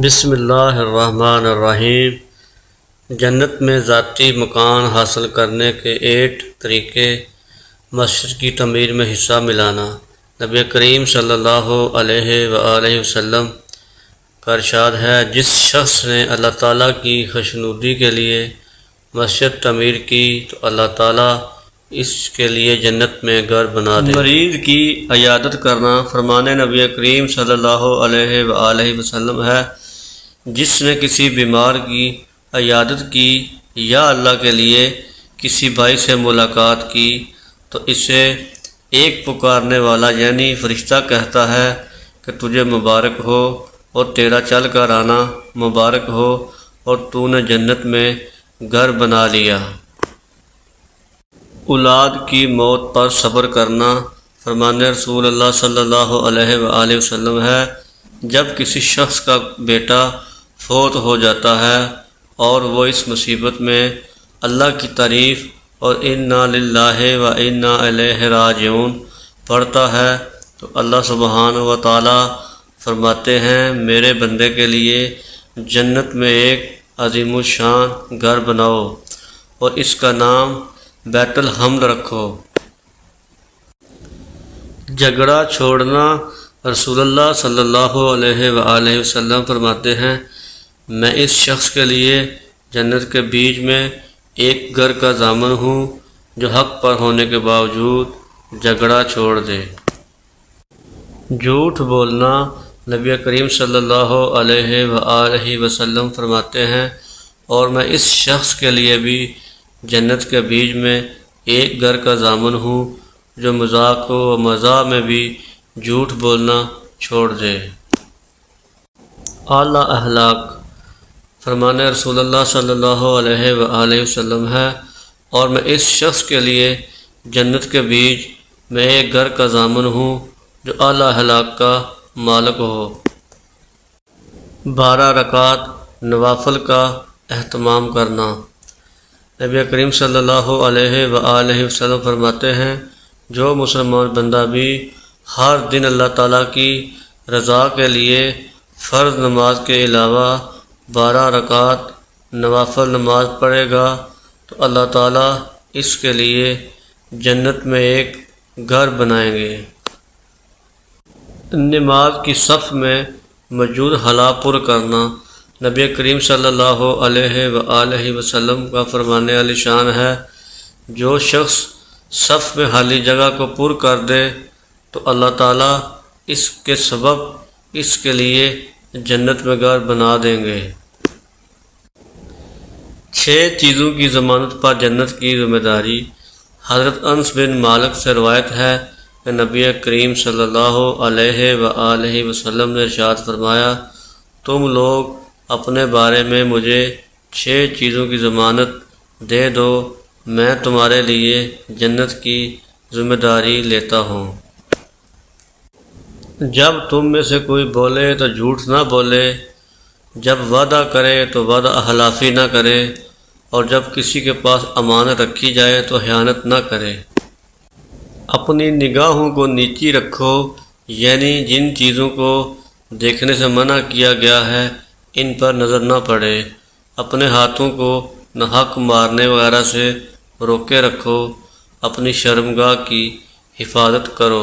بسم اللہ الرحمن الرحیم۔ جنت میں ذاتی مکان حاصل کرنے کے 8 طریقے۔ مسجد کی تعمیر میں حصہ ملانا۔ نبی کریم صلی اللہ علیہ وآلہ وسلم کا ارشاد ہے، جس شخص نے اللہ تعالیٰ کی خوشنودی کے لیے مسجد تعمیر کی تو اللہ تعالیٰ اس کے لیے جنت میں گھر بنا دے۔ مریض کی عیادت کرنا فرمان نبی کریم صلی اللہ علیہ وآلہ وسلم ہے، جس نے کسی بیمار کی عیادت کی یا اللہ کے لیے کسی بھائی سے ملاقات کی تو اسے ایک پکارنے والا یعنی فرشتہ کہتا ہے کہ تجھے مبارک ہو اور تیرا چل کر آنا مبارک ہو اور تو نے جنت میں گھر بنا لیا۔ اولاد کی موت پر صبر کرنا فرمان رسول اللہ صلی اللہ علیہ وآلہ وسلم ہے، جب کسی شخص کا بیٹا فوت ہو جاتا ہے اور وہ اس مصیبت میں اللہ کی تعریف اور انا للہ و انا الیہ راجعون پڑھتا ہے تو اللہ سبحانہ و تعالیٰ فرماتے ہیں، میرے بندے کے لیے جنت میں ایک عظیم الشان گھر بناؤ اور اس کا نام بیت الحمد رکھو۔ جھگڑا چھوڑنا رسول اللہ صلی اللہ علیہ وآلہ وسلم فرماتے ہیں، میں اس شخص کے لیے جنت کے بیچ میں ایک گھر کا ضامن ہوں جو حق پر ہونے کے باوجود جھگڑا چھوڑ دے۔ جھوٹ بولنا نبی کریم صلی اللہ علیہ وآلہ وسلم فرماتے ہیں، اور میں اس شخص کے لیے بھی جنت کے بیچ میں ایک گھر کا ضامن ہوں جو مذاق و مزاح میں بھی جھوٹ بولنا چھوڑ دے۔ اعلیٰ اخلاق فرمان رسول اللہ صلی اللہ علیہ وآلہ وسلم ہے، اور میں اس شخص کے لیے جنت کے بیچ میں ایک گھر کا ضامن ہوں جو اعلیٰ اخلاق کا مالک ہو۔ 12 رکعت نوافل کا اہتمام کرنا۔ نبی کریم صلی اللہ علیہ وآلہ وسلم فرماتے ہیں، جو مسلمان بندہ بھی ہر دن اللہ تعالیٰ کی رضا کے لیے فرض نماز کے علاوہ 12 رکعت نوافل نماز پڑھے گا تو اللہ تعالیٰ اس کے لیے جنت میں ایک گھر بنائیں گے۔ نماز کی صف میں موجود خلا پر کرنا۔ نبی کریم صلی اللہ علیہ وآلہ وسلم کا فرمان عالی شان ہے، جو شخص صف میں خالی جگہ کو پر کر دے تو اللہ تعالیٰ اس کے سبب اس کے لیے جنت میں گھر بنا دیں گے۔ 6 چیزوں کی ضمانت پر جنت کی ذمہ داری۔ حضرت انس بن مالک سے روایت ہے کہ نبی کریم صلی اللہ علیہ وآلہ وسلم نے ارشاد فرمایا، تم لوگ اپنے بارے میں مجھے 6 چیزوں کی ضمانت دے دو، میں تمہارے لیے جنت کی ذمہ داری لیتا ہوں۔ جب تم میں سے کوئی بولے تو جھوٹ نہ بولے، جب وعدہ کرے تو وعدہ خلافی نہ کرے، اور جب کسی کے پاس امانت رکھی جائے تو خیانت نہ کرے۔ اپنی نگاہوں کو نیچی رکھو، یعنی جن چیزوں کو دیکھنے سے منع کیا گیا ہے ان پر نظر نہ پڑے۔ اپنے ہاتھوں کو ناحق مارنے وغیرہ سے روکے رکھو، اپنی شرمگاہ کی حفاظت کرو۔